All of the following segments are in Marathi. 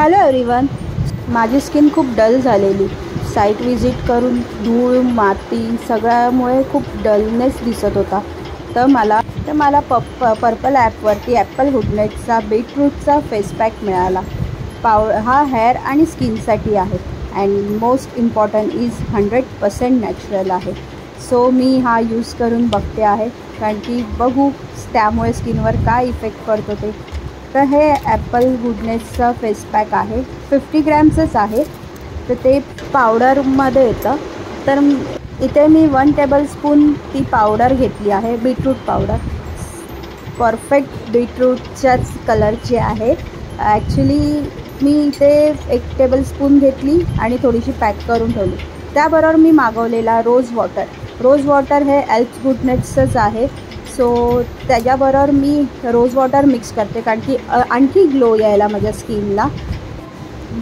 हॅलो एव्हरीवन, माझी स्किन खूप डल झालेली. साईट विजिट करून धूळ माती सगळ्यामुळे खूप डलनेस दिसत होता. तर मला पर्पल ॲपवरती ॲपल गुडनेटचा बीटरूटचा फेस पॅक मिळाला. हा हेअर आणि स्किनसाठी आहे and most important is 100% natural आहे. सो मी हा यूज करून बघते आहे, कारण की बघू त्यामुळे स्किनवर काय इफेक्ट पडतो ते. तर हे ॲपल गुडनेसचं फेस पॅक आहे, 50 ग्रॅम्सच आहे. तर ते पावडरमध्ये येतं. तर इथे मी 1 टेबलस्पून ती पावडर घेतली आहे, बीटरूट पावडर. परफेक्ट बीटरूटच्याच कलरची आहे. ॲक्च्युली मी इथे 1 टेबलस्पून घेतली आणि थोडीशी पॅक करून ठेवली. त्याबरोबर मी मागवलेला रोज वॉटर हे एल्फ गुडनेसचंच आहे. सो त्याच्याबरोबर मी रोज वॉटर मिक्स करते, कारण की आणखी ग्लो यायला माझ्या स्किनला.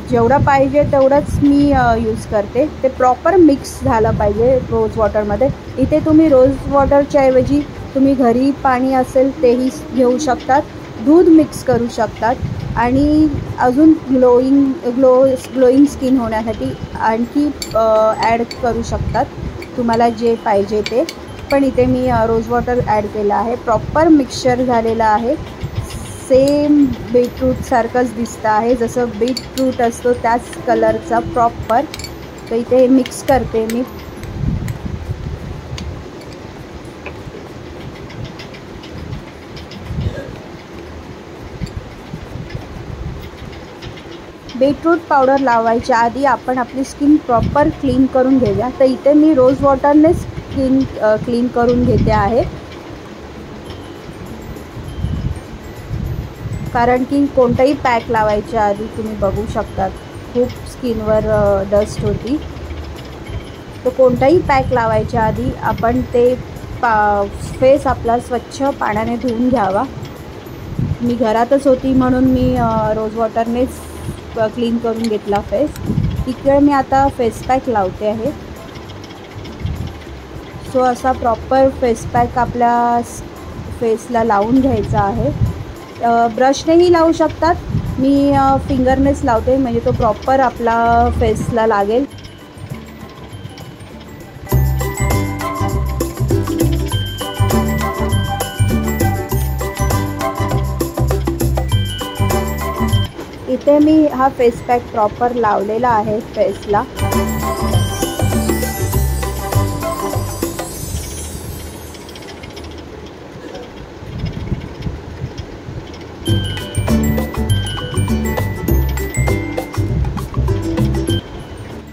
जेवढं पाहिजे तेवढंच मी यूज करते. ते प्रॉपर मिक्स झालं पाहिजे रोज वॉटरमध्ये. इथे तुम्ही रोज वॉटरच्या ऐवजी तुम्ही घरी पाणी असेल तेही घेऊ शकतात, दूध मिक्स करू शकतात आणि अजून ग्लोईंग स्किन होण्यासाठी आणखी ॲड करू शकतात, तुम्हाला जे पाहिजे ते. पण इथे मी रोज वॉटर ॲड केलं आहे. प्रॉपर मिक्सचर झालेलं आहे. सेम बीटरूटसारखंच दिसतं आहे, जसं बीटरूट असतो त्याच कलरचा प्रॉपर. तर इथे मिक्स करते मी. बीटरूट पावडर लावायच्या आधी आपण आपली स्किन प्रॉपर क्लीन करून घेऊया. तर इथे मी रोज वॉटरने स्किन क्लीन करून घेते आहे, कारण की कोणताही पॅक लावायच्या आधी तुम्ही बघू शकतात खूप स्किनवर डस्ट होती. तर कोणताही पॅक लावायच्या आधी आपण ते फेस आपला स्वच्छ पाण्याने धुवून घ्यावा. मी घरातच होती म्हणून मी रोज वॉटरनेच क्लीन करून घेतला फेस. इकडे मी आता फेस पॅक लावते आहे. सो असा प्रॉपर फेस पॅक आपल्या फेसला लावून घ्यायचा आहे. ब्रशनेही लावू शकतात, मी फिंगरनेच लावते, म्हणजे तो प्रॉपर आपला फेसला लागेल. इथे मी हा फेस पॅक प्रॉपर लावलेला आहे फेसला.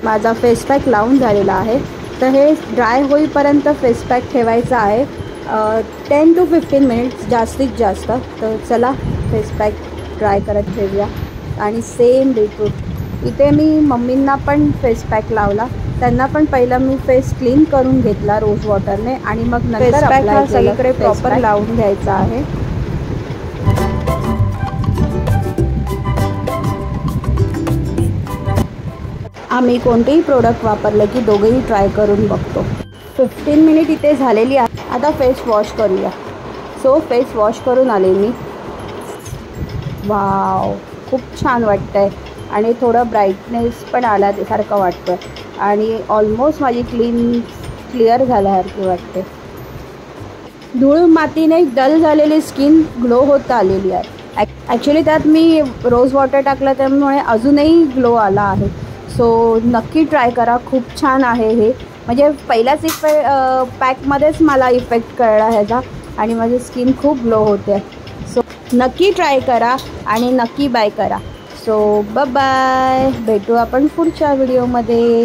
माझा फेस पॅक लावून झालेला आहे. तर हे ड्राय होईपर्यंत फेस पॅक ठेवायचा आहे, 10 to 15 मिनिट्स जास्तीत जास्त. तर चला फेस पॅक ड्राय करत ठेवूया. आणि सेम बीटरूट इथे मी मम्मींना पण फेस पॅक लावला. त्यांना पण पहिला मी फेस क्लीन करून घेतला रोज वॉटरने आणि मग नंतर पॅक हा सगळीकडे प्रॉपर लावून घ्यायचा आहे. आम्ही कोणतेही प्रोडक्ट वापरलं की दोघेही ट्राय करून बघतो. 15 मिनिट इथे झालेली आहे. आता फेस वॉश करूया. सो फेस वॉश करून आले मी. वाव, खूप छान वाटतं आहे आणि थोडं ब्राईटनेस पण आला सारखं वाटतं आणि ऑलमोस्ट माझी क्लिअर झाल्यासारखी वाटते. धूळ मातीने डल झालेली स्किन ग्लो होत आलेली आहे. ॲक्च्युली त्यात मी रोज वॉटर टाकलं त्यामुळे अजूनही ग्लो आला आहे. सो नक्की ट्राय करा, खूप छान आहे हे. म्हणजे पहिल्याच पॅकमध्येच मला इफेक्ट कळला ह्याचा आणि माझी स्किन खूप ग्लो होते. सो नक्की ट्राय करा आणि नक्की बाय करा. सो बाय, भेटू आपण पुढच्या व्हिडिओमध्ये.